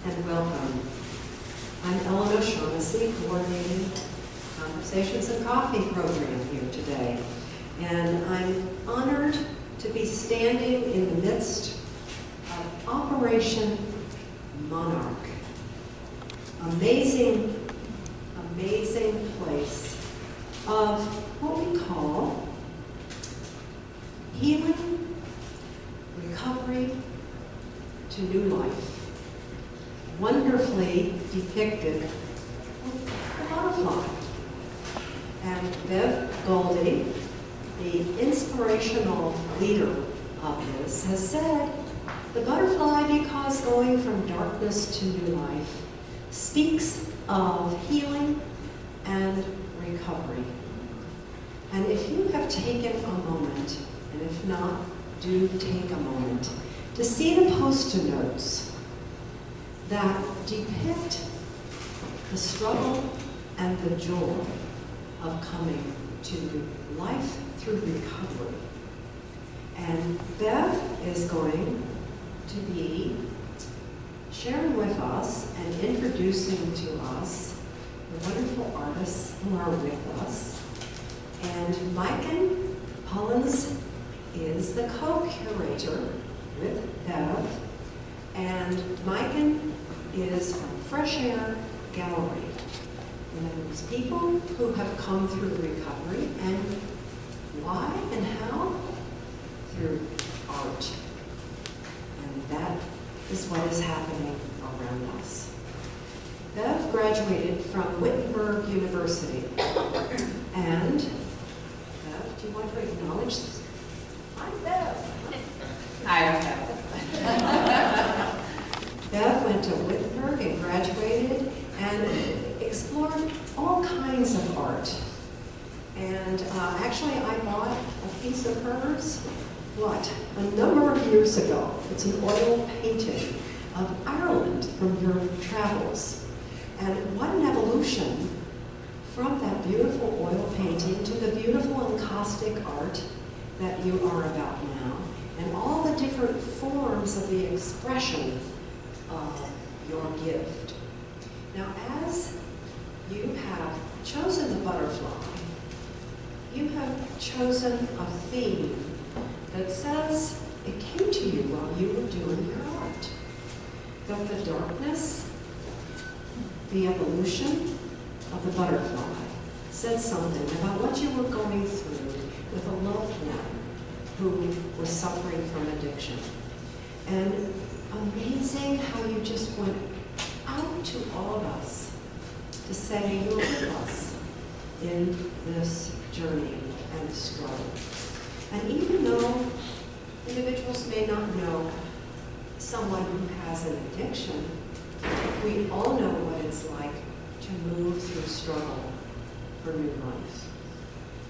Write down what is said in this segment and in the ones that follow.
and welcome. I'm Eleanor Shaughnessy, coordinating Conversations and Coffee program here today. And I'm honored to be standing in the midst of Operation Monarch. Amazing, amazing place of what we call healing, recovery to new life. Wonderfully depicted with the butterfly. And Bev Goldie, the inspirational leader of this, has said, the butterfly, because going from darkness to new life, speaks of healing and recovery. And if you have taken a moment, and if not, do take a moment, to see the post-it notes that depict the struggle and the joy of coming to life through recovery. And Bev is going to be sharing with us and introducing to us the wonderful artists who are with us. And Maiken Pullins is the co-curator with Bev. And Maiken is from Fresh Air Gallery. And it's people who have come through recovery, and why and how? Through art. And that is what is happening around us. Bev graduated from Wittenberg University. And Bev, do you want to acknowledge this? Hi, Bev. Hi, I'm Bev. Bev went to Wittenberg and graduated and explored all kinds of art. And actually, I bought a piece of hers, a number of years ago. It's an oil painting of Ireland from your travels. And what an evolution from that beautiful oil painting to the beautiful encaustic art that you are about now, and all the different forms of the expression of your gift. Now, as you have chosen the butterfly, you have chosen a theme that says it came to you while you were doing your art. That the darkness, the evolution of the butterfly said something about what you were going through with a loved one who was suffering from addiction. And amazing how you just went out to all of us to say you're with us in this journey and struggle. And even though individuals may not know someone who has an addiction, we all know what it's like to move through struggle for new life.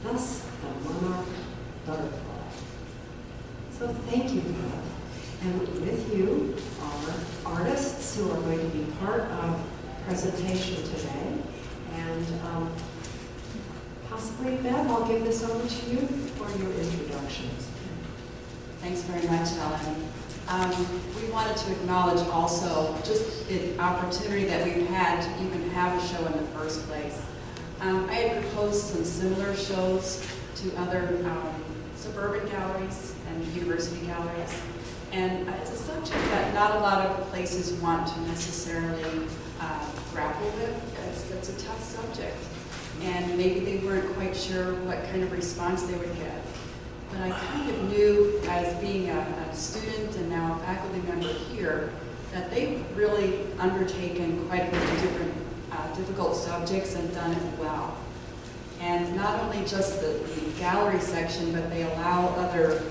Thus, the Monarch butterfly. So thank you, Bev. And with you are artists who are going to be part of the presentation today. And possibly, Bev, I'll give this over to you for your introductions. Thanks very much, Ellen. We wanted to acknowledge also just the opportunity that we've had to even have a show in the first place. I had proposed some similar shows to other suburban galleries and university galleries. And it's a subject that not a lot of places want to necessarily grapple with. It's a tough subject. And maybe they weren't quite sure what kind of response they would get. But I kind of knew, as being a student and now a faculty member here, that they've really undertaken quite a few different difficult subjects and done it well. And not only just the gallery section, but they allow other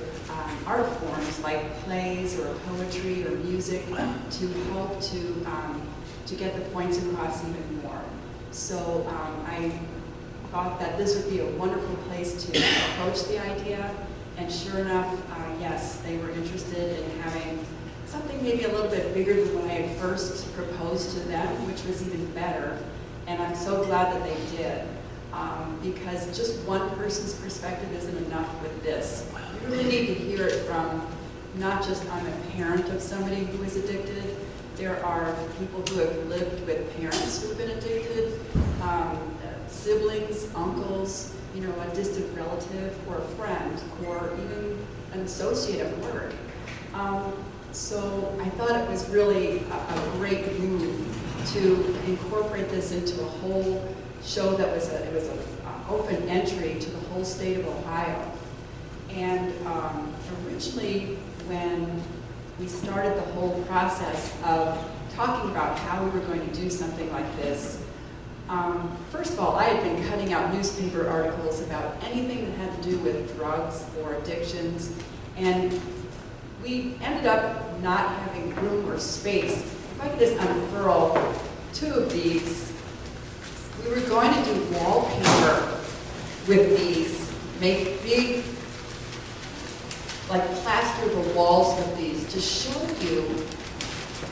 art forms like plays or poetry or music to help to get the points across even more. So I thought that this would be a wonderful place to approach the idea, and sure enough, yes, they were interested in having something maybe a little bit bigger than what I had first proposed to them, which was even better, and I'm so glad that they did. Because just one person's perspective isn't enough with this. You really need to hear it from not just I'm a parent of somebody who is addicted, There are people who have lived with parents who have been addicted, siblings, uncles, you know, a distant relative or a friend, or even an associate at work. So I thought it was really a great move to incorporate this into a whole show that was it was an open entry to the whole state of Ohio. And originally, when we started the whole process of talking about how we were going to do something like this, first of all, I had been cutting out newspaper articles about anything that had to do with drugs or addictions, and we ended up not having room or space. If I could just unfurl 2 of these, we were going to do wallpaper with these, make big, like plaster the walls with these to show you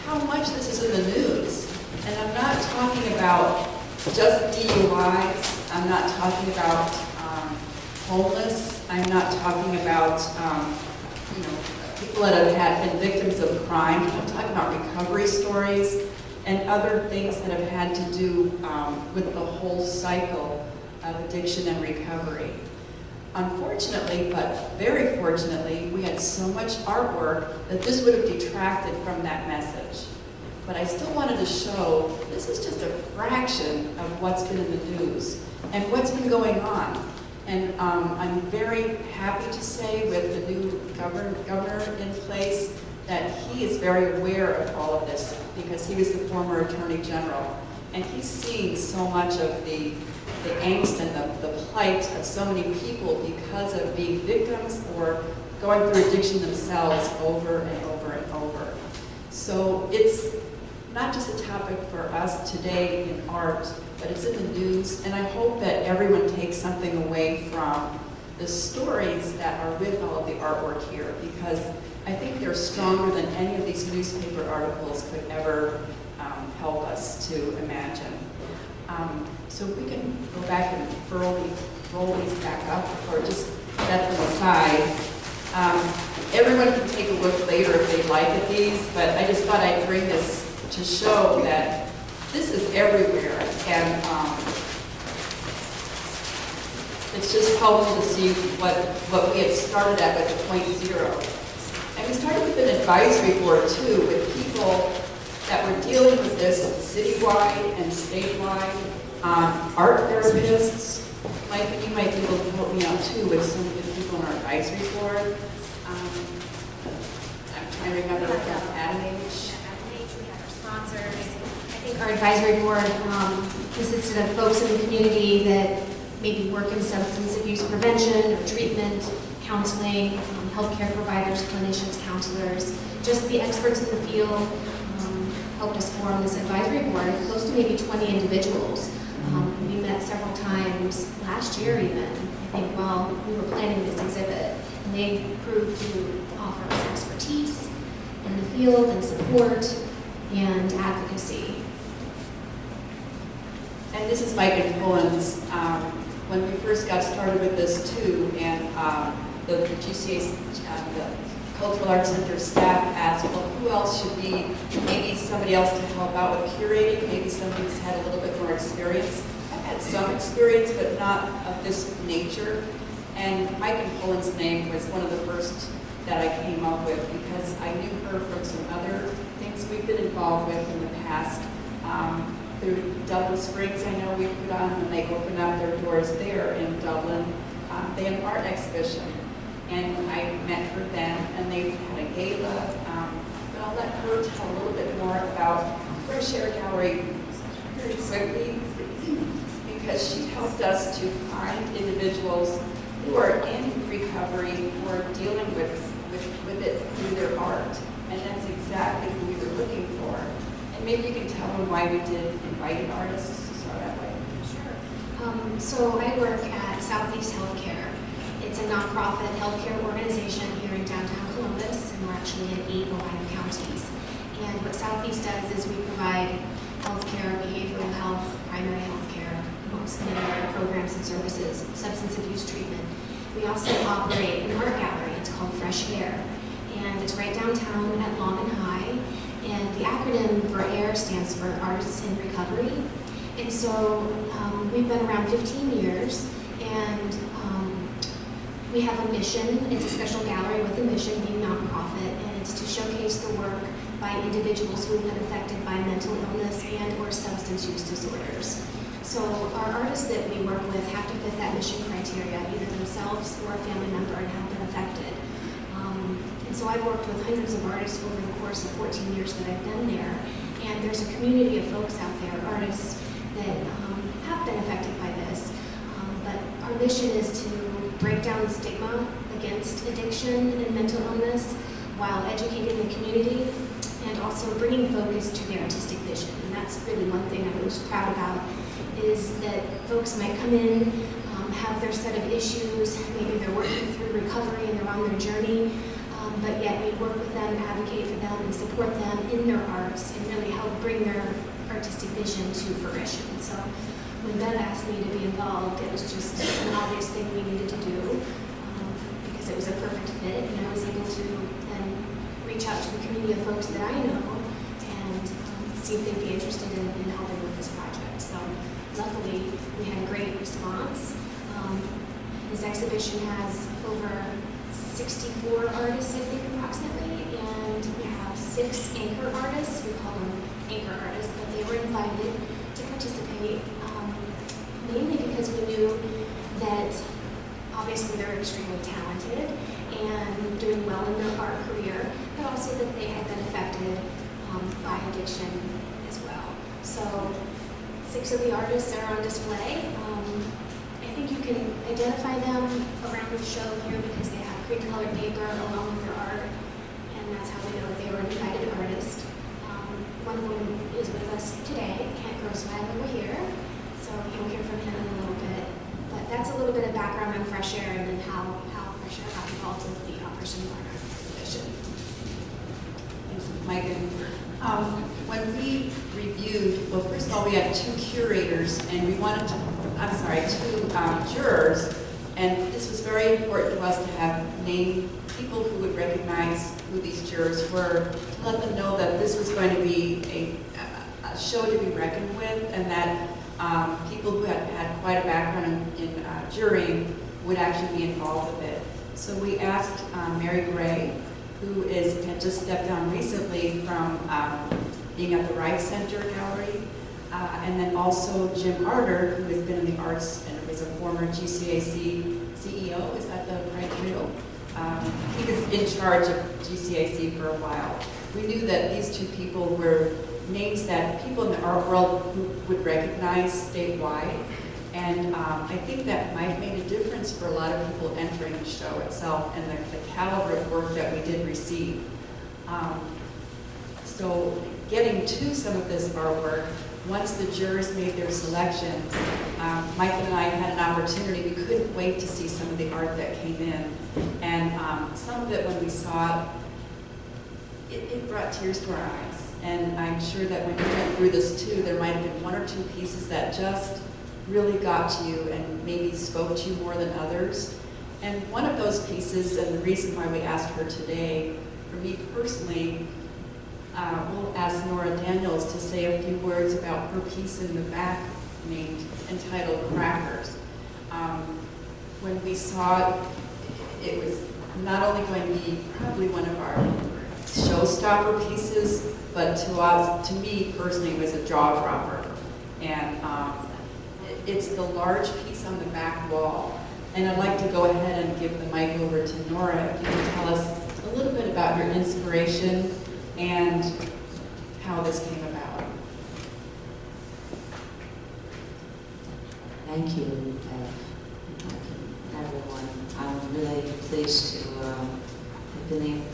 how much this is in the news. And I'm not talking about just DUIs. I'm not talking about homeless. I'm not talking about you know, people that have been victims of crime. I'm talking about recovery stories and other things that have had to do with the whole cycle of addiction and recovery. Unfortunately, but very fortunately, we had so much artwork that this would have detracted from that message. But I still wanted to show this is just a fraction of what's been in the news and what's been going on. And I'm very happy to say with the new governor in place that he is very aware of all of this because he was the former Attorney General. And he's seeing so much of the angst and the plight of so many people because of being victims or going through addiction themselves over and over and over. So it's not just a topic for us today in art, but it's in the news, and I hope that everyone takes something away from the stories that are with all of the artwork here, because I think they're stronger than any of these newspaper articles could ever help us to imagine. So we can go back and roll these back up or just set them aside. Everyone can take a look later if they'd like at these, but I just thought I'd bring this to show that this is everywhere, and it's just helpful to see what we had started at with the .0. And we started with an advisory board too, with people that were dealing with this citywide and statewide, art therapists. Mike, you might be able to help me out too with some of the people on our advisory board. I'm trying to remember Adam H. We had our sponsors. I think our advisory board consisted of folks in the community that maybe work in substance abuse prevention or treatment, counseling, healthcare providers, clinicians, counselors, just the experts in the field helped us form this advisory board of close to maybe 20 individuals. We met several times last year even, I think, while we were planning this exhibit. And they proved to offer us expertise in the field and support and advocacy. And this is Mike and Pullens. When we first got started with this too, and the GCA, the Cultural Arts Center staff asked, well, who else should be, maybe somebody else to help out with curating, maybe somebody who's had a little bit more experience. I've had some experience, but not of this nature. And Mike and Pullens' name was one of the first that I came up with because I knew her from some other things we've been involved with in the past. Through Dublin Springs, I know we put on, when they opened up their doors there in Dublin, they had an art exhibition. And I met her then, and they had a gala. But I'll let her tell a little bit more about Fresh Air Gallery very quickly, because she helped us to find individuals who are in recovery, who are dealing with it through their art. And that's exactly who we were looking for. And maybe you can tell them why we did invited artists to start that way. Sure. So I work at Southeast Healthcare. It's a nonprofit healthcare organization here in downtown Columbus, and we're actually in 8 Ohio counties. And what Southeast does is we provide healthcare, behavioral health, primary healthcare, amongst many other programs and services, substance abuse treatment. We also operate an art gallery. It's called Fresh Air, and it's right downtown at Long and High. And the acronym for AIR stands for Artists in Recovery. And so we've been around 15 years, and we have a mission. It's a special gallery with a mission, being nonprofit, and it's to showcase the work by individuals who have been affected by mental illness and or substance use disorders. So our artists that we work with have to fit that mission criteria, either themselves or a family member, and have been affected. And so I've worked with hundreds of artists over the course of 14 years that I've been there, and there's a community of folks out there, artists that have been affected by this. But our mission is to break down the stigma against addiction and mental illness while educating the community and also bringing focus to their artistic vision. And that's really one thing I'm most proud about, is that folks might come in, have their set of issues, maybe they're working through recovery and they're on their journey, but yet we work with them, advocate for them, and support them in their arts and really help bring their artistic vision to fruition. So when Bev asked me to be involved, it was just an obvious thing we needed to do because it was a perfect fit, and I was able to then reach out to the community of folks that I know and see if they'd be interested in helping with this project. So luckily, we had a great response. This exhibition has over 64 artists, I think, approximately, and we have 6 anchor artists. We call them anchor artists, but they were invited to participate, mainly because we knew that obviously they're extremely talented and doing well in their art career, but also that they had been affected by addiction as well. So 6 of the artists are on display. I think you can identify them around the show here because they have pre-colored paper along with their art, and that's how we know that they were an invited artist. One of them is with us today, Kent Groswell, over here, so you'll hear from him in a little bit. But that's a little bit of background on Fresh Air and then how Fresh Air got involved with the Operation Monarch exhibition. Thanks, Megan. When we reviewed, well, first of all, we had 2 curators, and we wanted to, 2 jurors, and this was very important to us to have named people who would recognize who these jurors were, to let them know that this was going to be a show to be reckoned with, and that people who had quite a background in jurying would actually be involved with it. So we asked Mary Gray, who had just stepped down recently from being at the Rice Center Gallery, and then also Jim Arter, who has been in the arts and is a former GCAC CEO. Is that the right title? He was in charge of GCAC for a while. We knew that these 2 people were names that people in the art world would recognize statewide, and I think that might have made a difference for a lot of people entering the show itself and the caliber of work that we did receive. So getting to some of this artwork, once the jurors made their selections, Michael and I had an opportunity. We couldn't wait to see some of the art that came in, and some of it, when we saw it, it brought tears to our eyes. And I'm sure that when you went through this too, there might have been 1 or 2 pieces that just really got to you and maybe spoke to you more than others. And one of those pieces, and the reason why we asked her today, for me personally, we'll ask Nora Daniels to say a few words about her piece in the back entitled Crackers. When we saw it, it was not only going to be probably one of our showstopper pieces, but to me personally, it was a jaw dropper. And it's the large piece on the back wall. And I'd like to go ahead and give the mic over to Nora. If you can tell us a little bit about your inspiration and how this came about. Thank you, everyone. I'm really pleased to have been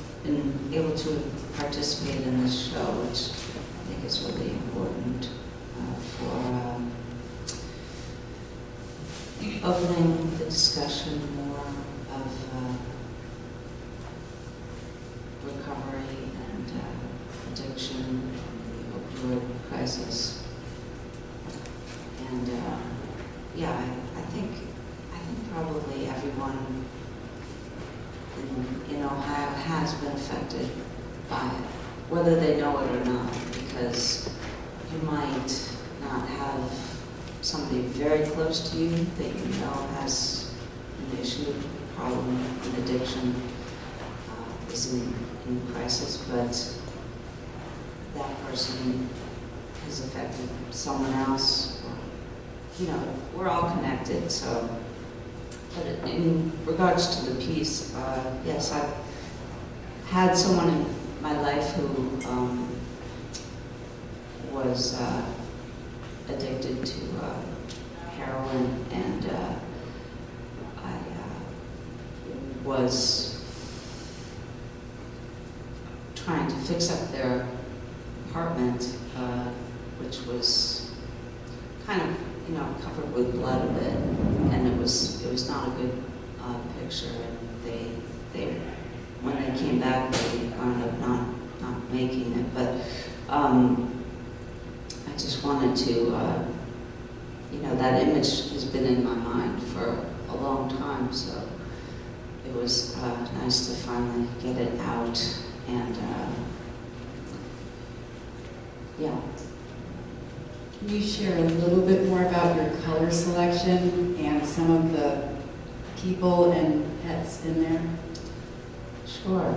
able to participate in this show, which I think is really important for opening the discussion more of recovery and addiction, the opioid crisis, and yeah, I think probably everyone in Ohio has been affected by it. whether they know it or not, because you might not have somebody very close to you that you know has an issue, problem, an addiction, is in crisis, but that person has affected someone else. Or, you know, we're all connected, so. But in regards to the piece, yes, I've had someone in my life who was addicted to heroin, and I was trying to fix up their apartment, which was kind of, you know, covered with blood a bit, and it was not a good picture. And they when they came back, they ended up not making it. But I just wanted to, you know, that image has been in my mind for a long time, so it was nice to finally get it out. And yeah. Can you share a little bit more about your color selection and some of the people and pets in there? Sure.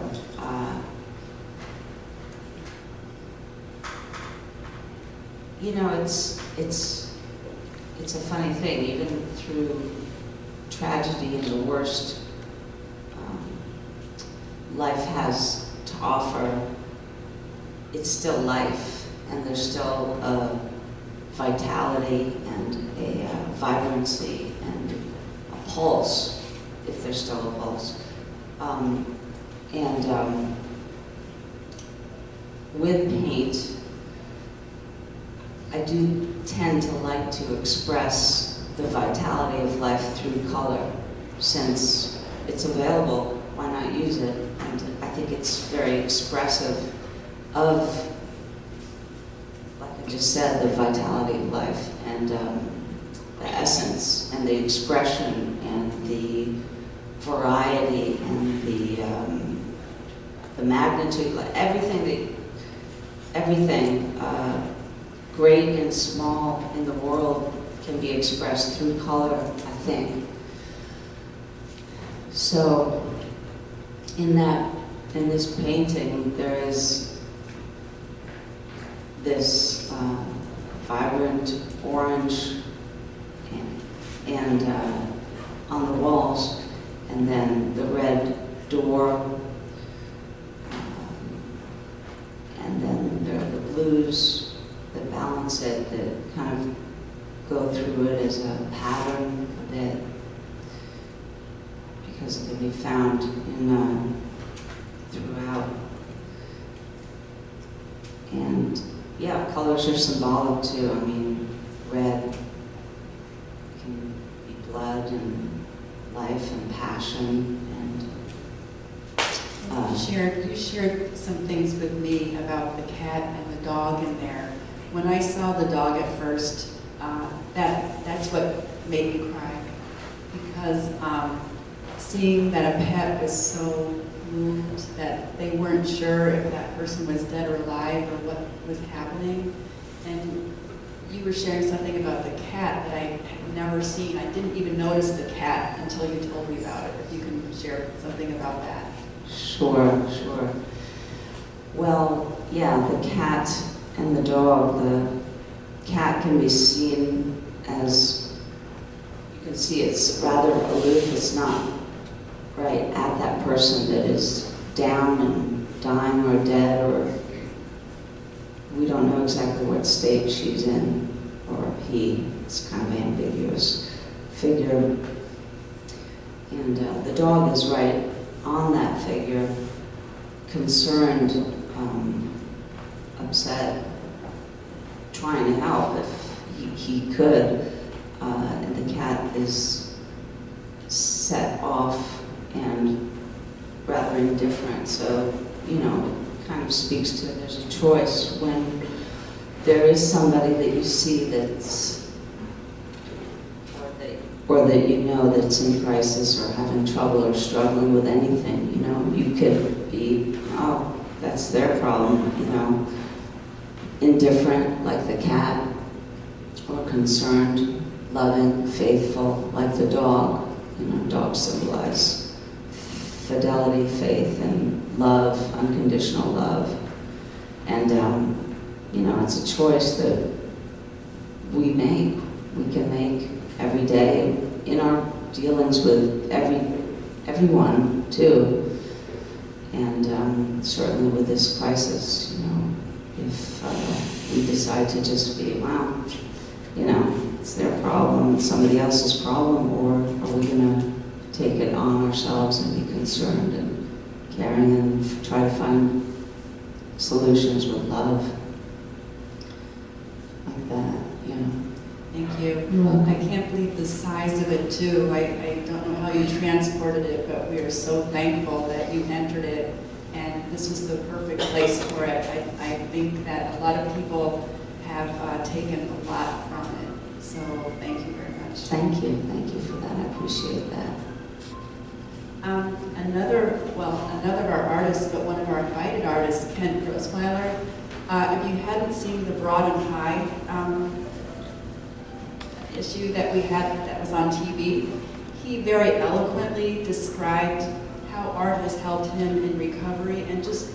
You know, it's a funny thing. Even through tragedy and the worst life has to offer, it's still life, and there's still a vitality and a vibrancy and a pulse, if there's still a pulse. With paint, I do tend to like to express the vitality of life through color. Since it's available, why not use it? And I think it's very expressive of, like I just said, the vitality of life, and the essence and the expression and the variety and the magnitude, like everything great and small in the world can be expressed through color, I think. So in this painting, there is this vibrant orange and on the walls, and then the red door, and then there are the blues that balance it, that kind of go through it as a pattern a bit, because it can be found in throughout. And yeah, colors are symbolic too. I mean, red can be blood and life and passion. And You shared some things with me about the cat and the dog in there. When I saw the dog at first, that's what made me cry, because seeing that a pet was so moved that they weren't sure if that person was dead or alive or what was happening. And you were sharing something about the cat that I had never seen. I didn't even notice the cat until you told me about it. If you can share something about that. Sure. Well, yeah, the cat and the dog. The cat can be seen as, you can see it's rather aloof. It's not right at that person that is down and dying or dead, or we don't know exactly what state she's in, or he. It's kind of an ambiguous figure. And the dog is right on that figure, concerned, upset, trying to help if he could. And the cat is set off and rather indifferent. So, you know, kind of speaks to there's a choice when there is somebody that you see that's, or that you know that's in crisis or having trouble or struggling with anything. You know, you could be, oh, that's their problem, you know. Indifferent, like the cat, or concerned, loving, faithful, like the dog. You know, dogs symbolize fidelity, faith, and love, unconditional love. And, you know, it's a choice that we make. We can make every day in our dealings with everyone, too. And certainly with this crisis, you know, if we decide to just be, wow, you know, it's their problem, it's somebody else's problem, or are we going to take it on ourselves and be concerned and caring and try to find solutions with love? Like that, yeah. Thank you. welcome. I can't believe the size of it too. I don't know how you transported it, but we are so thankful that you entered it, and this was the perfect place for it. I think that a lot of people have taken a lot from it, so thank you very much. Thank you for that, I appreciate that. Another of our artists, but one of our invited artists, Ken Grossweiler. If you hadn't seen the Broad and High issue that we had that was on TV, he very eloquently described how art has helped him in recovery, and just,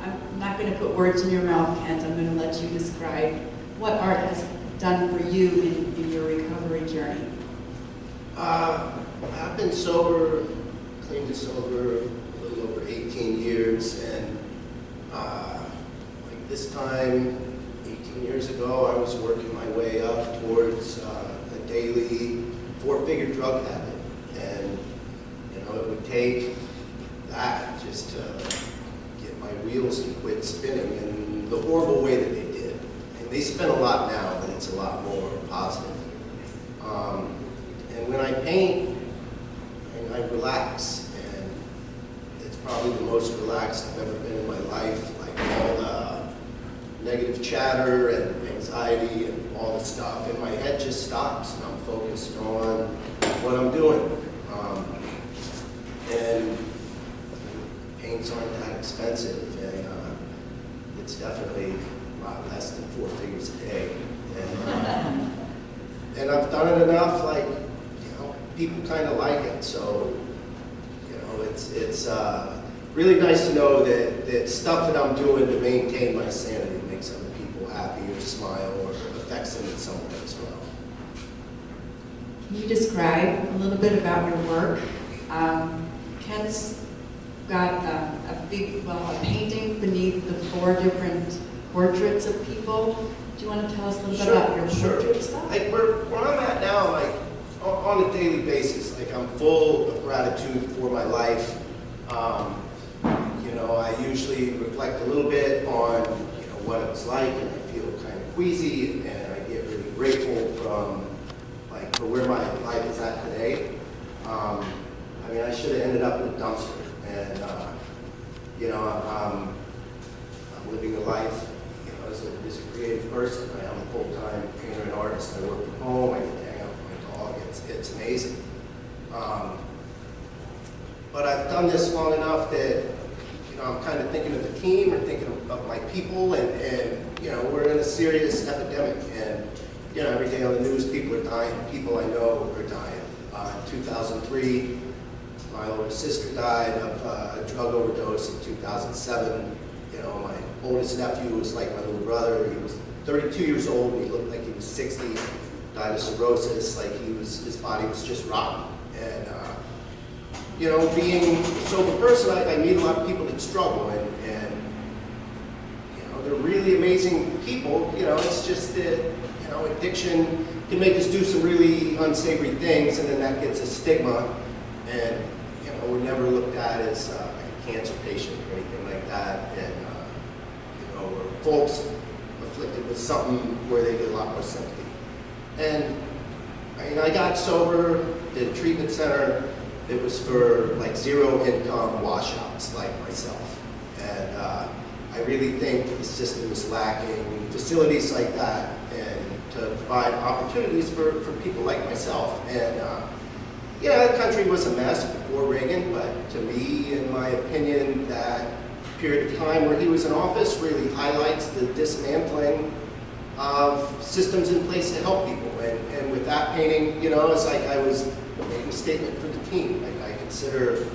I'm not going to put words in your mouth, Kent, I'm going to let you describe what art has done for you in your recovery journey. I've been sober, clean to sober, a little over 18 years, and like this time, 18 years ago, I was working my way up towards a daily 4-figure drug habit, and you know, it would take that just to get my wheels to quit spinning in the horrible way that they did. And they spin a lot now, but it's a lot more positive. And when I paint, and I relax, and it's probably the most relaxed I've ever been in my life. Like all the negative chatter and anxiety and all the stuff, and my head just stops, and I'm focused on what I'm doing. And paints aren't that expensive, and it's definitely a lot less than 4 figures a day. And I've done it enough, like, you know, people kind of like it. So, you know, it's really nice to know that stuff that I'm doing to maintain my sanity makes other people happy or smile or affects them in some way as well. Can you describe a little bit about your work? Kent's got a painting beneath the 4 different portraits of people. Do you want to tell us a little bit about your portrait stuff? Like where I'm at now, like on a daily basis, like I'm full of gratitude for my life. You know, I usually reflect a little bit on, you know, what it was like, and I feel kind of queasy, and I get really grateful for where my life is at today. I mean, I should have ended up in a dumpster, and you know, I'm living a life, you know, as a creative person. I am a full-time painter and artist. I work from home. I get to hang out with my dog. It's amazing. But I've done this long enough that, you know, I'm kind of thinking of the team and thinking of my people, and you know, we're in a serious epidemic, and you know, every day on the news, people are dying. People I know are dying. In 2003, my older sister died of a drug overdose. In 2007, you know, my oldest nephew was like my little brother. He was 32 years old, and he looked like he was 60. Died of cirrhosis. Like his body was just rotten. And you know, being a sober person, I meet a lot of people that struggle, and you know, they're really amazing people. You know, it's just that, you know, addiction can make us do some really unsavory things, and then that gets a stigma, and you know, we're never looked at as like a cancer patient or anything like that, and you know, or folks afflicted with something where they get a lot more sympathy. And I mean, I got sober, did a treatment center. It was for like zero-income washouts like myself, and I really think the system is lacking facilities like that, and to provide opportunities for people like myself. And yeah, the country was a mess before Reagan, but to me, in my opinion, that period of time where he was in office really highlights the dismantling of systems in place to help people. And with that painting, you know, it's like I was making a statement for the team. Like, I consider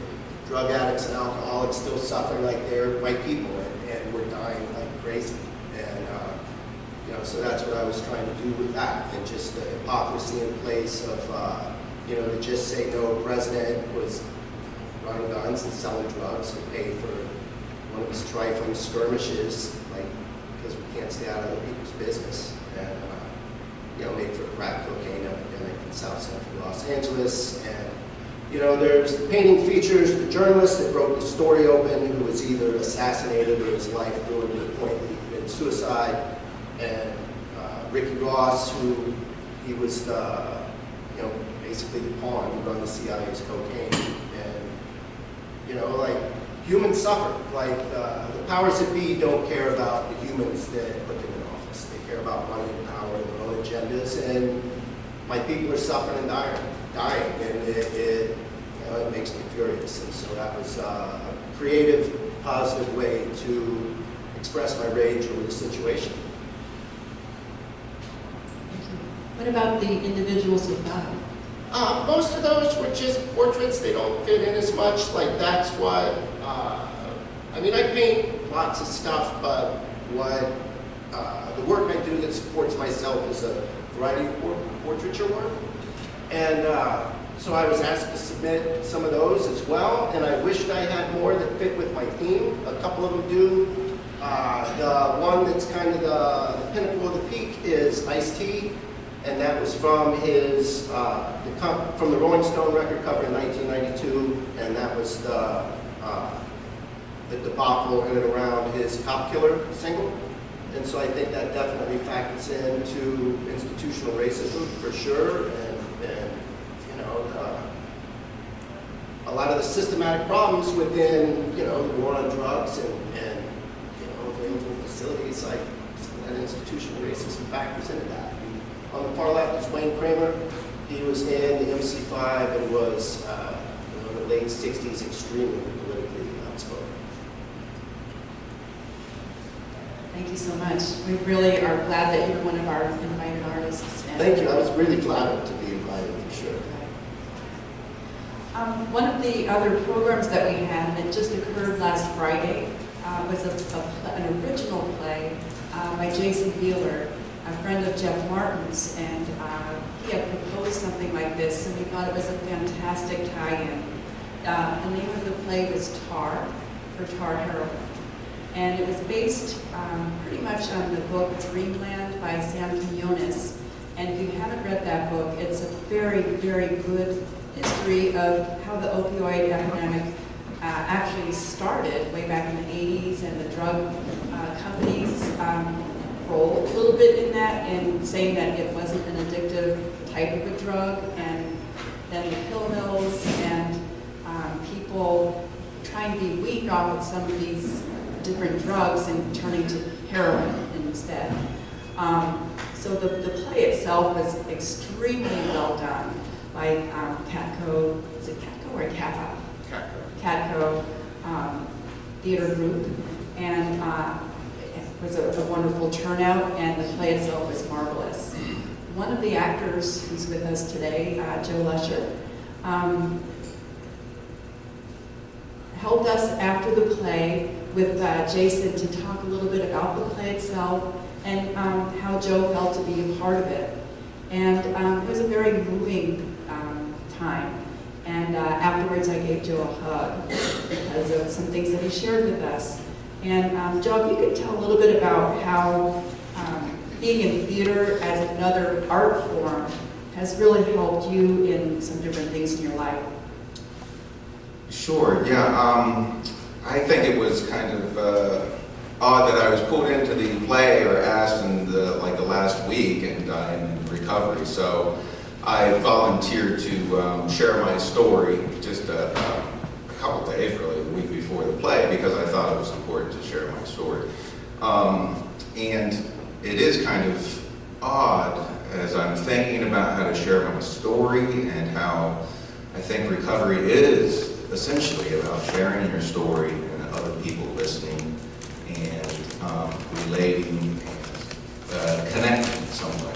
drug addicts and alcoholics still suffering like they're white people, and we're dying like crazy. And, you know, so that's what I was trying to do with that, and just the hypocrisy in place of, you know, to just say no, president was running guns and selling drugs to pay for one of his trifling skirmishes, like, because we can't stay out of other people's business, and, you know, made for a crack cocaine epidemic in South Central Los Angeles. And, you know, there's the painting features the journalist that broke the story open, who was either assassinated or his life ruined to the point that he committed suicide, and Ricky Ross, who he was the, you know, basically the pawn who run the CIA's cocaine. And, you know, like, humans suffer. Like, the powers that be don't care about the humans that put them in office. They care about money and power and their own agendas, and my people are suffering and dying, and it, you know, it makes me furious. And so that was a creative, positive way to express my rage over the situation. What about the individuals above? Most of those were just portraits. They don't fit in as much. Like, that's what, I mean, I paint lots of stuff, but what the work I do that supports myself is a variety of portraiture work. And so I was asked to submit some of those as well, and I wished I had more that fit with my theme. A couple of them do. The one that's kind of the pinnacle of the peak is Ice-T. And that was from his, from the Rolling Stone record cover in 1992, and that was the debacle in and around his Cop Killer single. And so I think that definitely factors into institutional racism for sure, and you know, a lot of the systematic problems within, you know, the war on drugs and you know, available facilities, like that institutional racism factors into that. On the far left is Wayne Kramer. He was in the MC5 and was, you know, in the late 60s, extremely politically outspoken. Thank you so much. We really are glad that you're one of our invited artists. And thank you. I was really flattered to be invited, for sure. One of the other programs that we had, and it just occurred last Friday, was an original play by Jason Beeler, a friend of Jeff Martin's, and he had proposed something like this, and we thought it was a fantastic tie-in. The name of the play was Tar, for Tar Heroin, and it was based pretty much on the book Dreamland by Sam Quinones. And if you haven't read that book, it's a very, very good history of how the opioid epidemic actually started way back in the 80s, and the drug companies role a little bit in that, and saying that it wasn't an addictive type of a drug, and then the pill mills and people trying to be weaned off of some of these different drugs and turning to heroin instead. So the play itself was extremely well done by Catco, is it Catco or Kappa? Catco Theater Group, and it was a wonderful turnout, and the play itself was marvelous. One of the actors who's with us today, Joe Lusher, helped us after the play with Jason to talk a little bit about the play itself and how Joe felt to be a part of it. And it was a very moving time. And afterwards I gave Joe a hug because of some things that he shared with us. And Joe, if you could tell a little bit about how being in theater as another art form has really helped you in some different things in your life. Sure, yeah. I think it was kind of odd that I was pulled into the play or asked in the last week, and I'm in recovery. So I volunteered to share my story just a couple days, really, the week before the play, because I thought it was important to share my story. And it is kind of odd as I'm thinking about how to share my story, and how I think recovery is essentially about sharing your story and other other people listening and relating and connecting in some way.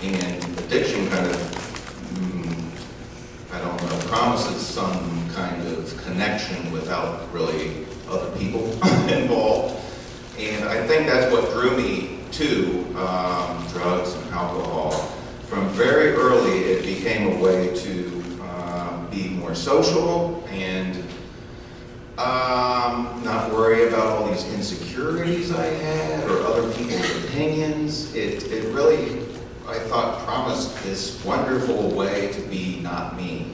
And addiction kind of, I don't know, promises some kind of connection without really other people involved. And I think that's what drew me to drugs and alcohol. From very early, it became a way to be more social and not worry about all these insecurities I had or other people's opinions. It really, I thought, promised this wonderful way to be not me.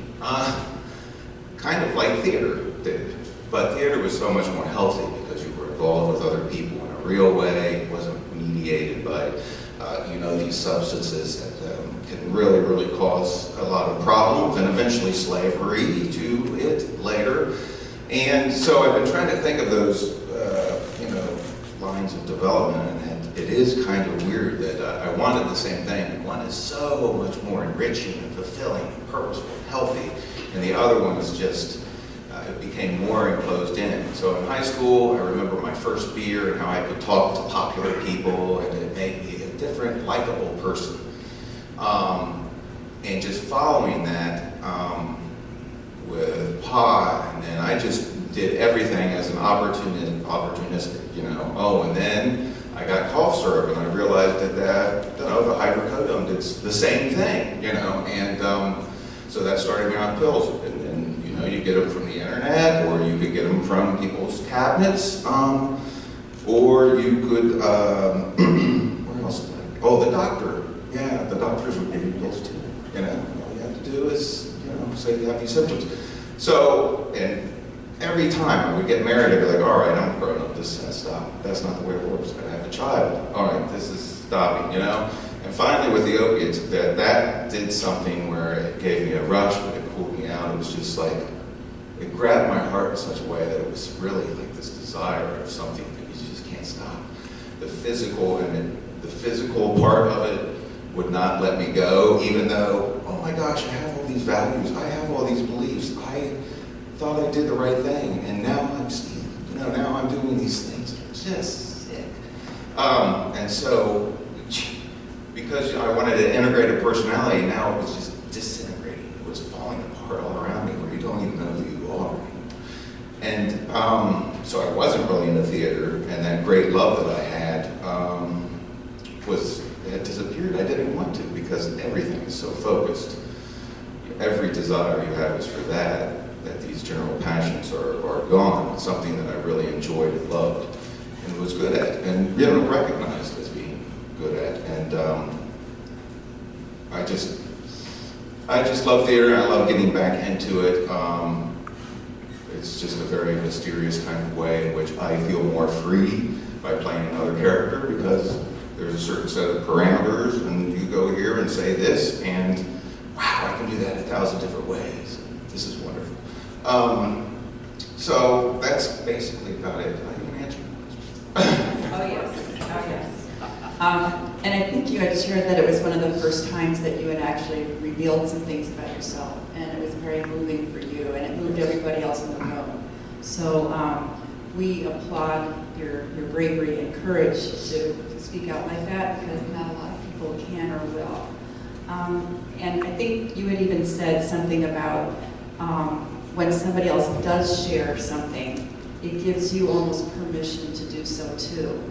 Kind of like theater did. But theater was so much more healthy because you were involved with other people in a real way. It wasn't mediated by, these substances that can really, really cause a lot of problems and eventually slavery to it later. And so I've been trying to think of those, lines of development, and it is kind of weird that I wanted the same thing. One is so much more enriching and fulfilling and purposeful and healthy, and the other one is just, it became more enclosed in. So in high school, I remember my first beer and how I could talk to popular people, and it made me a different, likable person. And just following that with pot, and then I just did everything as an opportunistic, Oh, and then I got cough syrup, and I realized that the hydrocodone did the same thing, and so that started me on pills. And then, you get them from the internet, or you could get them from people's cabinets, or you could, where else? Oh, the doctor. Yeah, the doctors would give you pills too. All you have to do is, say you have these symptoms. So, and every time I would get married, I'd be like, all right, I'm grown up, this has to stop. That's not the way it works. I have a child. All right, this is stopping, And finally with the opiates, that did something where it gave me a rush, but it pulled me out. It was just like, it grabbed my heart in such a way that it was really like this desire of something that you just can't stop. The physical part of it would not let me go, even though, oh my gosh, I have all these values, I have all these beliefs, I thought I did the right thing, and now I'm stealing, now I'm doing these things. It's just sick. And so, because I wanted an integrated personality, now it was just disintegrating. It was falling apart all around me where you don't even know who you are. And so I wasn't really into theater, and that great love that I had had disappeared. I didn't want to, because everything is so focused. Every desire you have is for that these general passions are gone. It's something that I really enjoyed and loved and was good at, and recognized as being good at. And I just love theater, and I love getting back into it. It's just a very mysterious kind of way in which I feel more free by playing another character, because there's a certain set of parameters, and you go here and say this, and wow, I can do that 1,000 different ways. This is wonderful. So that's basically about it. I can answer Oh, yes. And I think you had shared that it was one of the first times that you had actually revealed some things about yourself, and it was very moving for you, and it moved everybody else in the room. So we applaud your bravery and courage to speak out like that, because not a lot of people can or will. And I think you had even said something about when somebody else does share something, it gives you almost permission to do so too.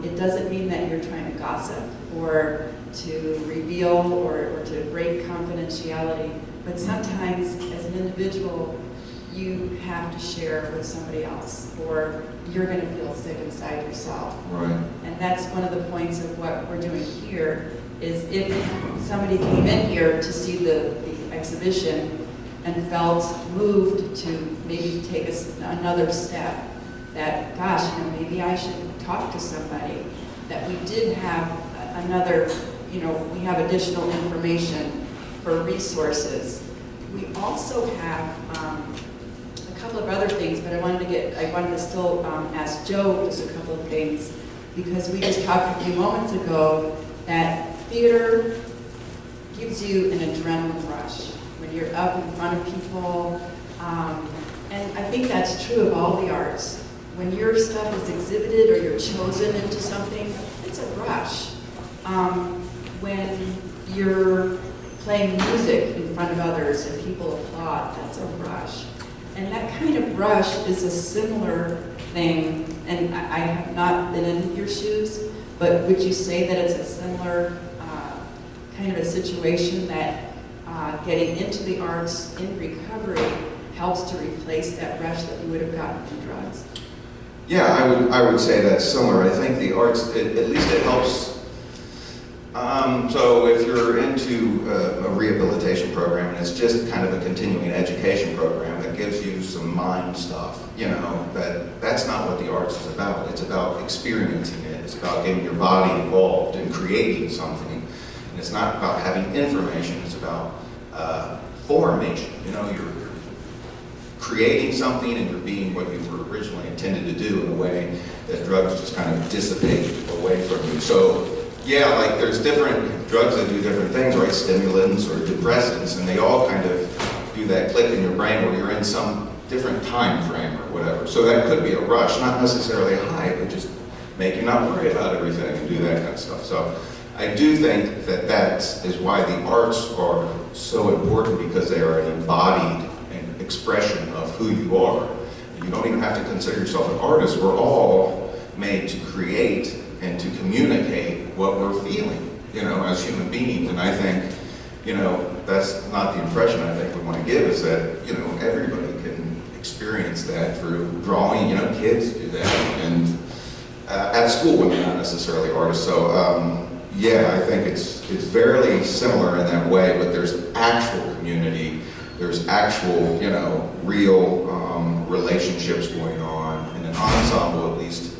It doesn't mean that you're trying to gossip or to reveal or to break confidentiality, but sometimes as an individual, you have to share with somebody else, or you're going to feel sick inside yourself. Right. And that's one of the points of what we're doing here, is if somebody came in here to see the exhibition and felt moved to maybe take another step, that, gosh, maybe I should talk to somebody, that we did have another, we have additional information for resources. We also have a couple of other things, but I wanted to still ask Joe just a couple of things, because we just talked a few moments ago that theater gives you an adrenaline rush when you're up in front of people, and I think that's true of all the arts. when your stuff is exhibited or you're chosen into something, it's a rush. When you're playing music in front of others and people applaud, that's a rush. And that kind of rush is a similar thing, and I have not been in your shoes, but would you say that it's a similar kind of a situation that getting into the arts in recovery helps to replace that rush that you would have gotten from drugs? Yeah, I would say that's similar. I think the arts, at least it helps. So if you're into a rehabilitation program, and it's just kind of a continuing education program that gives you some mind stuff, you know, that's not what the arts is about. It's about experiencing it. It's about getting your body involved in creating something. And it's not about having information. It's about formation. You know, you're creating something and you're being what you were originally intended to do in a way that drugs just kind of dissipate away from you. So yeah, like there's different drugs that do different things, right? Stimulants or depressants, and they all kind of do that click in your brain where you're in some different time frame or whatever. So that could be a rush, not necessarily a high, but just make you not worry about everything and do that kind of stuff. So I do think that that is why the arts are so important, because they are an embodied expression of who you are. You don't even have to consider yourself an artist. We're all made to create and to communicate what we're feeling, you know, as human beings. And I think, you know, that's not the impression I think we want to give, is that, you know, everybody can experience that through drawing. You know, kids do that, and at school when they're not necessarily artists. So yeah, I think it's fairly similar in that way, but there's actual community, there's actual, you know, real relationships going on in an ensemble, at least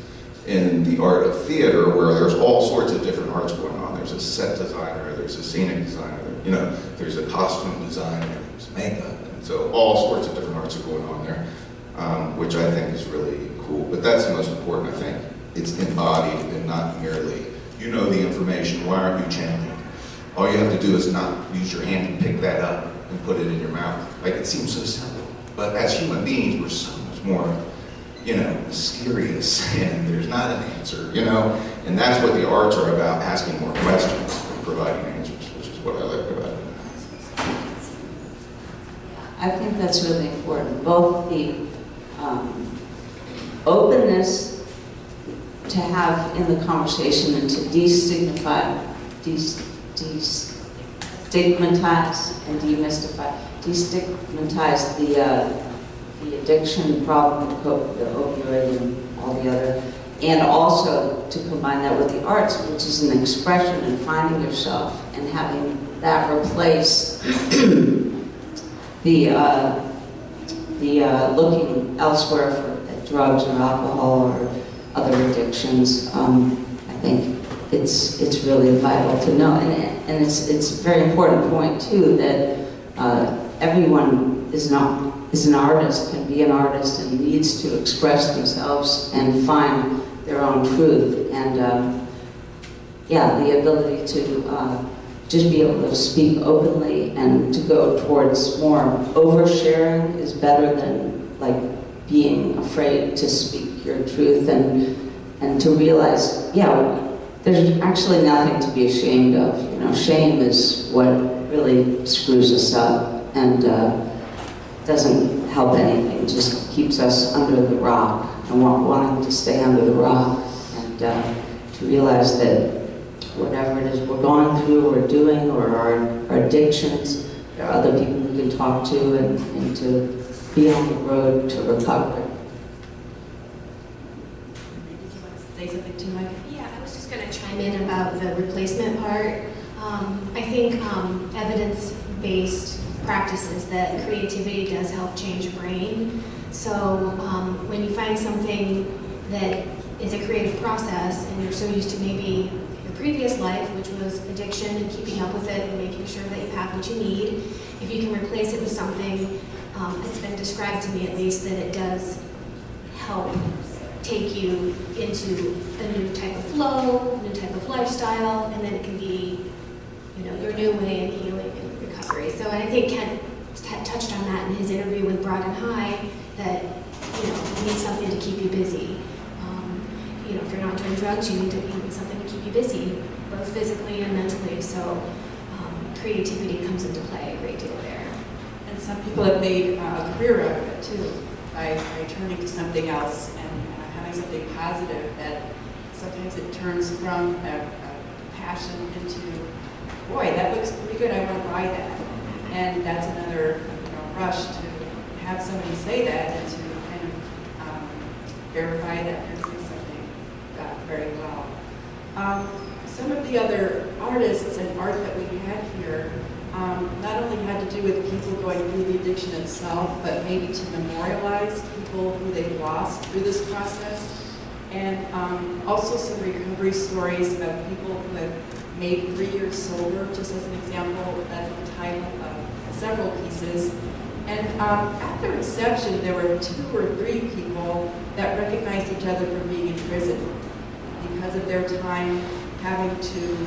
in the art of theater, where there's all sorts of different arts going on. There's a set designer, there's a scenic designer, you know, there's a costume designer, there's makeup, and so all sorts of different arts are going on there, which I think is really cool. But that's the most important, I think. It's embodied and not merely, you know the information, why aren't you channeling? All you have to do is not use your hand and pick that up and put it in your mouth. Like, it seems so simple, but as human beings, we're so much more, you know, mysterious, and there's not an answer, you know? And that's what the arts are about, asking more questions and providing answers, which is what I like about it. I think that's really important. Both the openness to have in the conversation and to destigmatize and demystify, destigmatize the addiction problem, the opioid and all the other, and also to combine that with the arts, which is an expression and finding yourself, and having that replace the looking elsewhere for drugs or alcohol or other addictions. I think it's really vital to know, and it's a very important point too, that everyone is an artist, can be an artist, and needs to express themselves and find their own truth. And yeah, the ability to just be able to speak openly and to go towards more oversharing is better than like being afraid to speak your truth, and to realize, yeah, there's actually nothing to be ashamed of. You know, shame is what really screws us up and doesn't help anything, just keeps us under the rock and wanting to stay under the rock, and to realize that whatever it is we're going through or doing, or our addictions, there are other people we can talk to, and to be on the road to recovery. Did you want to say something too, Mike? Yeah, I was just going to chime in about the replacement part. I think evidence-based practices that creativity does help change your brain. So when you find something that is a creative process, and you're so used to maybe your previous life, which was addiction and keeping up with it and making sure that you have what you need, if you can replace it with something, it's been described to me at least that it does help take you into a new type of flow, a new type of lifestyle, and then it can be, you know, your new way of healing and recovery. So I think Ken touched on that in his interview with Broad and High, that you need something to keep you busy. If you're not doing drugs, you need something to keep you busy, both physically and mentally. So creativity comes into play a great deal there. And some people have made a career out of it too, by turning to something else and having something positive that sometimes it turns from a passion into, boy, that looks pretty good, I want to buy that. And that's another rush to have somebody say that and to kind of verify that they're doing something very well. Some of the other artists and art that we had here not only had to do with people going through the addiction itself, but maybe to memorialize people who they've lost through this process. And also some recovery stories of people who have made 3 years sober, just as an example. That's the title of several pieces. And at the reception, there were 2 or 3 people that recognized each other from being in prison because of their time having to,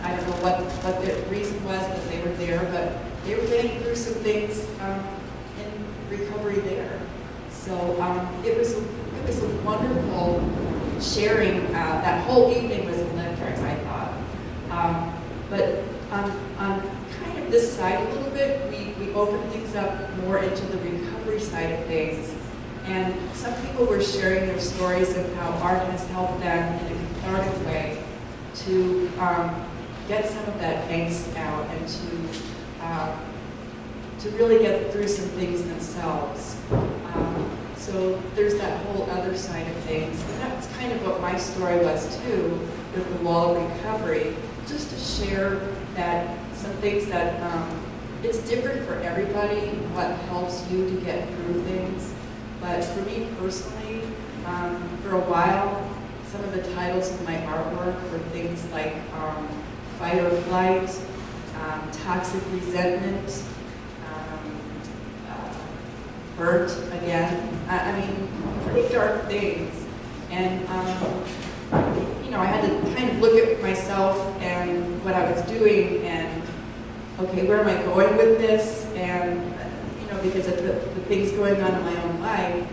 I don't know what the reason was that they were there, but they were getting through some things in recovery there. So it was a wonderful sharing. That whole evening was electric, I thought. But on kind of this side a little bit, we opened things up more into the recovery side of things. And some people were sharing their stories of how art has helped them in a cathartic way to get some of that angst out and to really get through some things themselves. So there's that whole other side of things. And that's kind of what my story was too, with the wall of recovery, just to share that some things that it's different for everybody, what helps you to get through things. But for me personally, for a while, some of the titles of my artwork were things like Fight or Flight, Toxic Resentment, Burnt Again. I mean, pretty dark things. And, I had to kind of look at myself and what I was doing and, okay, where am I going with this? And, because of the things going on in my own life.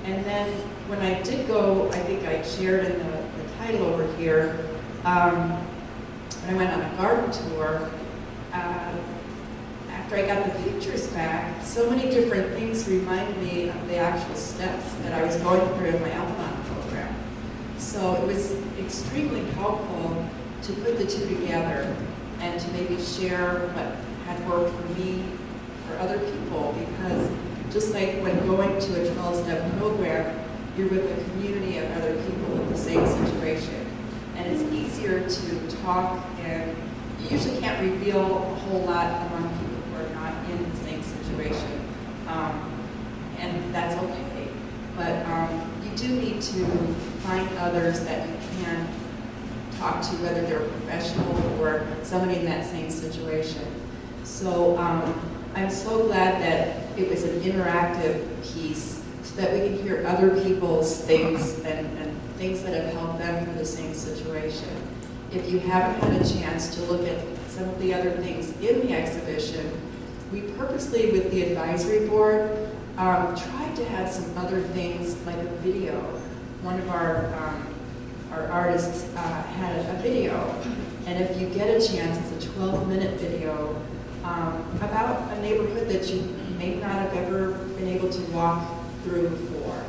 And then when I did go, I think I shared in the title over here, when I went on a garden tour, after I got the pictures back, so many different things reminded me of the actual steps that I was going through in my Al-Anon program. So it was extremely helpful to put the two together and to maybe share what had worked for me for other people, because just like when going to a 12-step program, you're with a community of other people with the same situation. And it's easier to talk, and you usually can't reveal a whole lot among people who are not in the same situation. And that's okay. But you do need to find others that you can talk to, whether they're a professional or somebody in that same situation. So I'm so glad that it was an interactive piece so that we can hear other people's things and things that have helped them through the same situation. If you haven't had a chance to look at some of the other things in the exhibition, we purposely, with the advisory board, tried to have some other things like a video. One of our artists had a video, and if you get a chance, it's a 12-minute video about a neighborhood that you may not have ever been able to walk through before.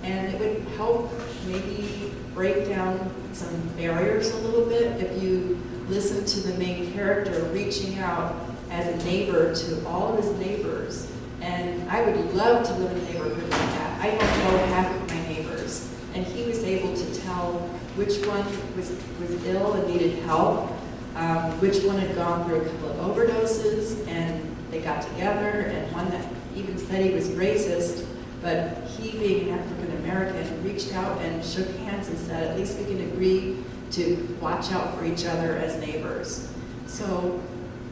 And it would help maybe break down some barriers a little bit if you listen to the main character reaching out as a neighbor to all of his neighbors. And I would love to live in a neighborhood like that. I don't know half of my neighbors. And he was able to tell which one was ill and needed help, which one had gone through a couple of overdoses, and they got together, and one that even said he was racist, but he, being an African American, reached out and shook hands and said, at least we can agree to watch out for each other as neighbors. So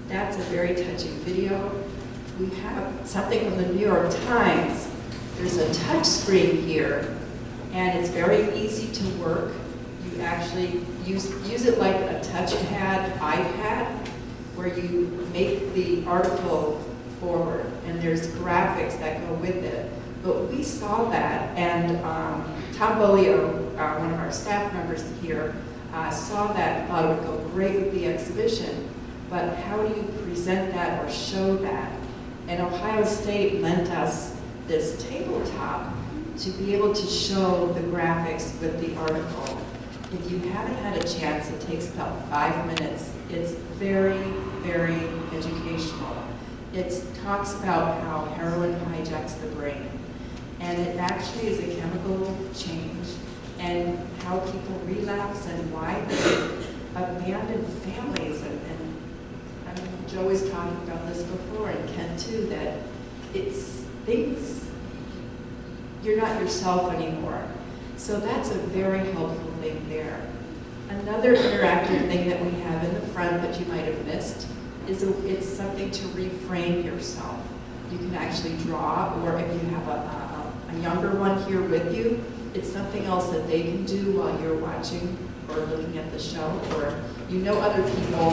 that's a very touching video. We have something from the New York Times. There's a touch screen here, and it's very easy to work. You actually use it like a touchpad iPad, where you make the article forward, and there's graphics that go with it. But we saw that, and Tom Bolio, one of our staff members here, saw that and thought it would go great with the exhibition. But how do you present that or show that? And Ohio State lent us this tabletop to be able to show the graphics with the article. If you haven't had a chance, it takes about 5 minutes. It's very, very educational. It talks about how heroin hijacks the brain. And it actually is a chemical change, and how people relapse and why they abandon families. And I mean, Joe was talking about this before, and Ken too, that it's things, you're not yourself anymore. So that's a very helpful thing there. Another interactive thing that we have in the front that you might have missed is it's something to reframe yourself. You can actually draw, or if you have a younger one here with you, it's something else that they can do while you're watching or looking at the show, or you know other people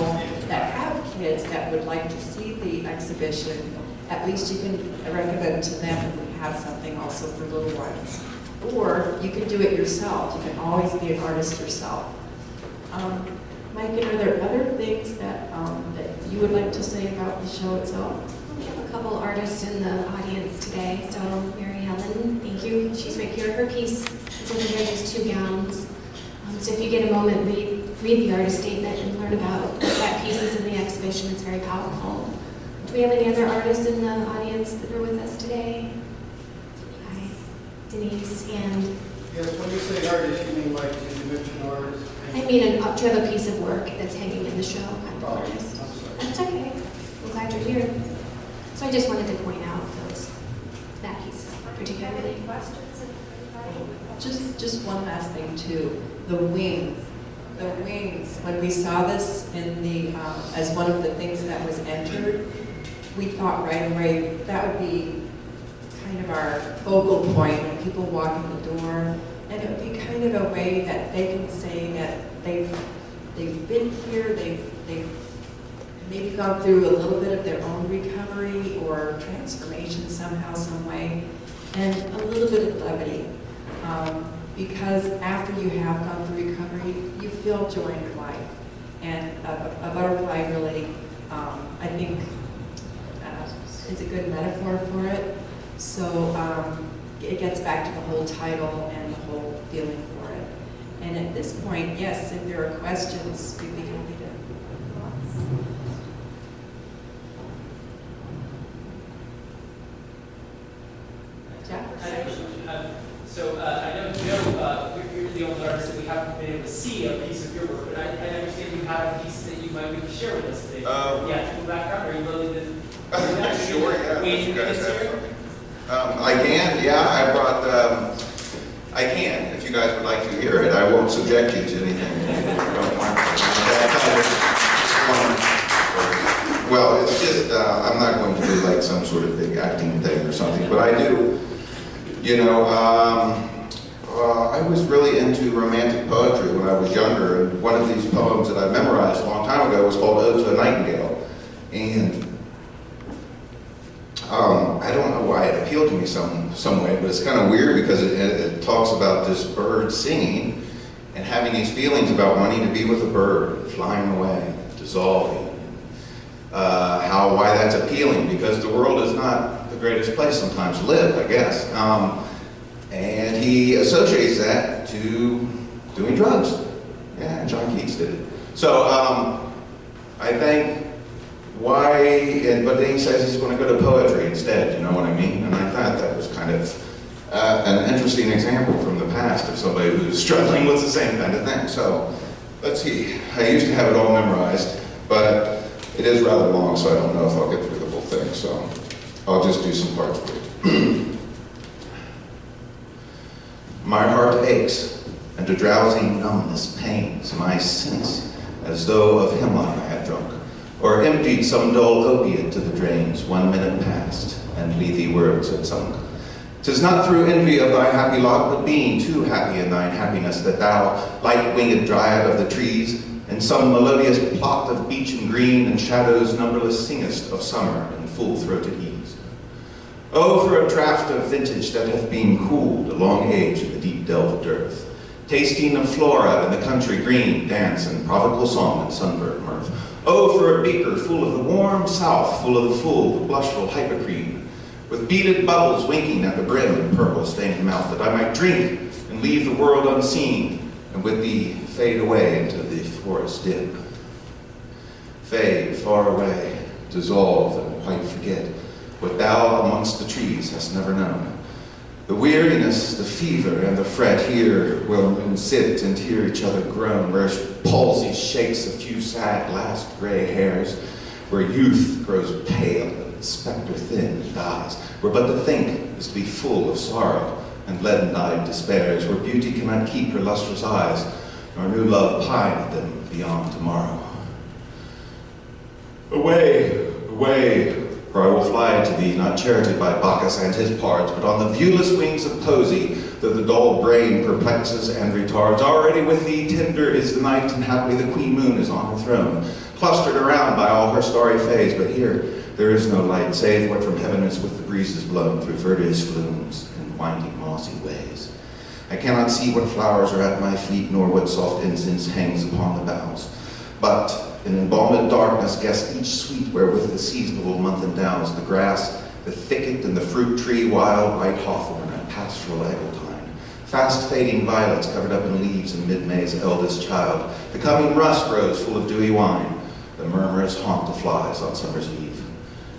that have kids that would like to see the exhibition. At least you can recommend to them if we have something also for little ones. Or you can do it yourself. You can always be an artist yourself. Mike, are there other things that you would like to say about the show itself? We have a couple artists in the audience today. So Mary Ellen, thank you. She's right here. Her piece is over here. There's 2 gowns. So if you get a moment, read the artist statement and learn about what piece is in the exhibition. It's very powerful. Do we have any other artists in the audience that are with us today? Hi, Denise and... Yes, when you say artist, you mean like two-dimensional artist? I mean, do you have a piece of work that's hanging in the show? Kind of Oh, artist. I'm sorry. That's okay. We're glad you're here. So I just wanted to point out that piece particularly. Just one last thing too, the wings. The wings, when we saw this in the, as one of the things that was entered, we thought right away that would be kind of our focal point when people walk in the door. And it would be kind of a way that they can say that they've been here, they've maybe gone through a little bit of their own recovery or transformation somehow, some way, and a little bit of levity. Because after you have gone through recovery, you feel joy in your life. And a butterfly really, I think, is a good metaphor for it. So it gets back to the whole title and the whole feeling for it. And at this point, yes, if there are questions, we'd be happy to. So I know you're the only artist that we haven't been able to see a piece of your work, but I understand you have a piece that you might be able to share with us today. Theatrical background, are you willing to? Sure, yeah. Wait, You guys have here? something? I can, yeah. I brought, I can, if you guys would like to hear it. I won't subject you to anything if you don't want to. Well, it's just, I'm not going to do like some sort of big acting thing or something, but I do. You know, I was really into romantic poetry when I was younger, and one of these poems that I memorized a long time ago was called Ode to a Nightingale. And I don't know why it appealed to me some way, but it's kind of weird because it talks about this bird singing and having these feelings about wanting to be with a bird, flying away, dissolving. Why that's appealing, because the world is not the greatest place sometimes to live, I guess. And he associates that to doing drugs. Yeah, John Keats did it. So I think but then he says he's going to go to poetry instead, you know what I mean? And I thought that was kind of an interesting example from the past of somebody who's struggling with the same kind of thing. So let's see, I used to have it all memorized, but it is rather long, so I don't know if I'll get through the whole thing, so I'll just do some parts for you. My heart aches, and a drowsy numbness pains my sense, as though of hemlock I had drunk, or emptied some dull opiate to the drains. 1 minute passed, and lethe words had sunk. 'Tis not through envy of thy happy lot, but being too happy in thine happiness, that thou, light-winged dryad of the trees, in some melodious plot of beech and green and shadows numberless, singest of summer in full-throated ease. Oh, for a draught of vintage that hath been cooled a long age in the deep delved earth, tasting of flora and the country green, dance and provincial song and sunburnt mirth. Oh, for a beaker full of the warm south, full of the full, the blushful hypocrene, with beaded bubbles winking at the brim and purple stained mouth, that I might drink and leave the world unseen, and with thee fade away into the forest dim. Fade far away, dissolve and quite forget what thou amongst the trees hast never known. The weariness, the fever, and the fret here where men sit and hear each other groan, where palsy shakes a few sad last gray hairs, where youth grows pale and spectre thin and dies, where but to think is to be full of sorrow and leaden-eyed despairs, where beauty cannot keep her lustrous eyes, nor new love pine at them beyond tomorrow. Away, away, for I will fly to thee, not charioted by Bacchus and his pards, but on the viewless wings of poesy, that the dull brain perplexes and retards. Already with thee tender is the night, and happily the queen moon is on her throne, clustered around by all her starry fays, but here there is no light, save what from heaven is with the breezes blown through verdurous glooms and winding mossy ways. I cannot see what flowers are at my feet, nor what soft incense hangs upon the boughs, but in embalmed darkness guess each sweet wherewith the seasonable month endows the grass, the thicket, and the fruit tree, wild white hawthorn and pastoral eglantine, fast fading violets covered up in leaves and mid-May's eldest child, the coming rust rose full of dewy wine, the murmurous haunt the flies on summer's eve.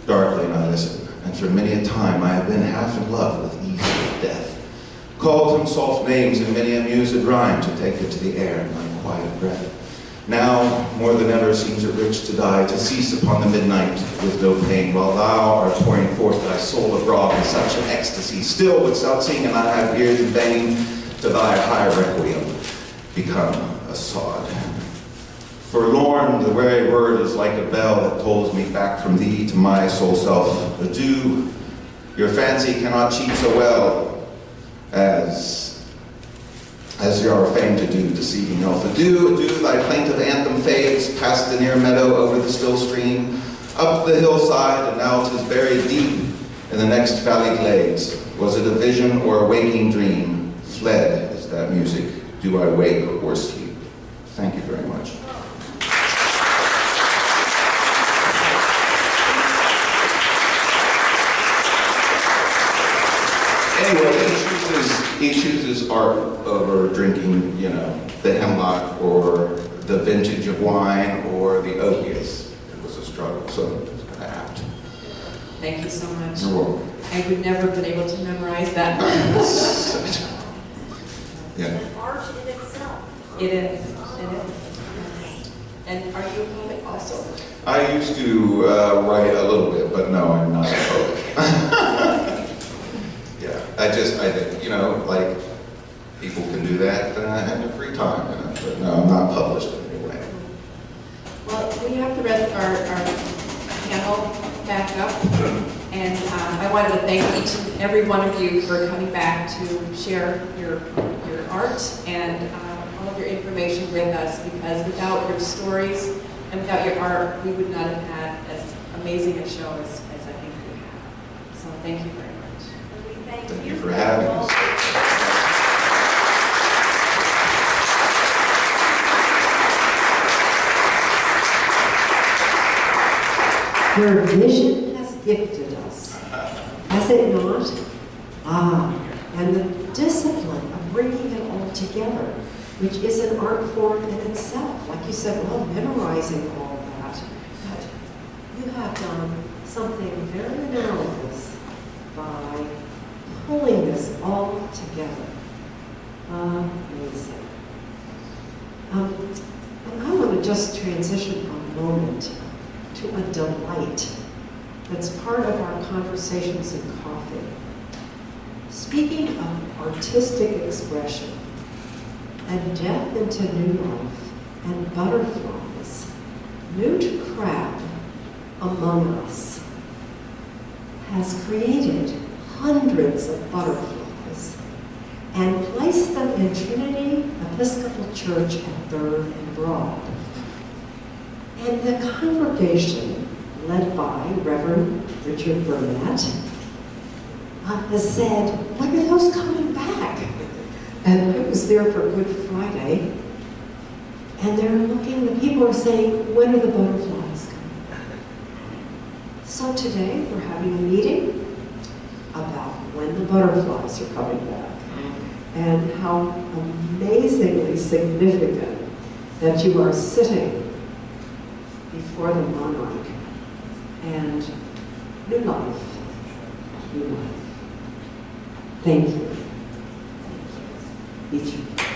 Darkly I listen, and for many a time I have been half in love with ease of death, called him soft names in many a mused rhyme to take it to the air in my quiet breath. Now, more than ever, seems it rich to die, to cease upon the midnight with no pain, while thou art pouring forth thy soul abroad in such an ecstasy, still without sing, and I have ears in vain, to thy high requiem become a sod. Forlorn, the very word is like a bell that tolls me back from thee to my sole self. Adieu, your fancy cannot cheat so well as you are famed to do, deceiving elf. Adieu, adieu, thy plaintive anthem fades, past the near meadow, over the still stream, up the hillside, and now 'tis buried deep in the next valley glades. Was it a vision or a waking dream? Fled is that music. Do I wake or sleep? Thank you very much. Anyway, he chooses art over drinking, you know, the hemlock or the vintage of wine or the opiates. It was a struggle, so it was kind of apt. Thank you so much. You're welcome. I would never have been able to memorize that. Yeah. An art in itself. It is. It is. And are you a poet also? I used to write a little bit, but no, I'm not a poet. Yeah, I think, you know, like, people can do that in their free time, you know, but no, I'm not published in any way. Well, we have the rest of our panel back up, and I wanted to thank each and every one of you for coming back to share your art and all of your information with us, because without your stories and without your art, we would not have had as amazing a show as I think we have. So thank you very much. Thank you for having us. Your vision has gifted us, has it not? And the discipline of bringing it all together, which is an art form in itself. Like you said, well, memorizing all that. But you have done something very analogous by pulling this all together. Amazing. And I want to just transition for a moment to a delight that's part of our conversations in coffee. Speaking of artistic expression and death into new life and butterflies, Newt Crabbe among us has created hundreds of butterflies and placed them in Trinity Episcopal Church at 3rd and Broad. And the congregation, led by Reverend Richard Burnett, has said, when are those coming back? And I was there for Good Friday, and they're looking, the people are saying, when are the butterflies coming back? So today, we're having a meeting about when the butterflies are coming back, and how amazingly significant that you are sitting before the monarch, and new life, new life. Thank you. Thank you. Each.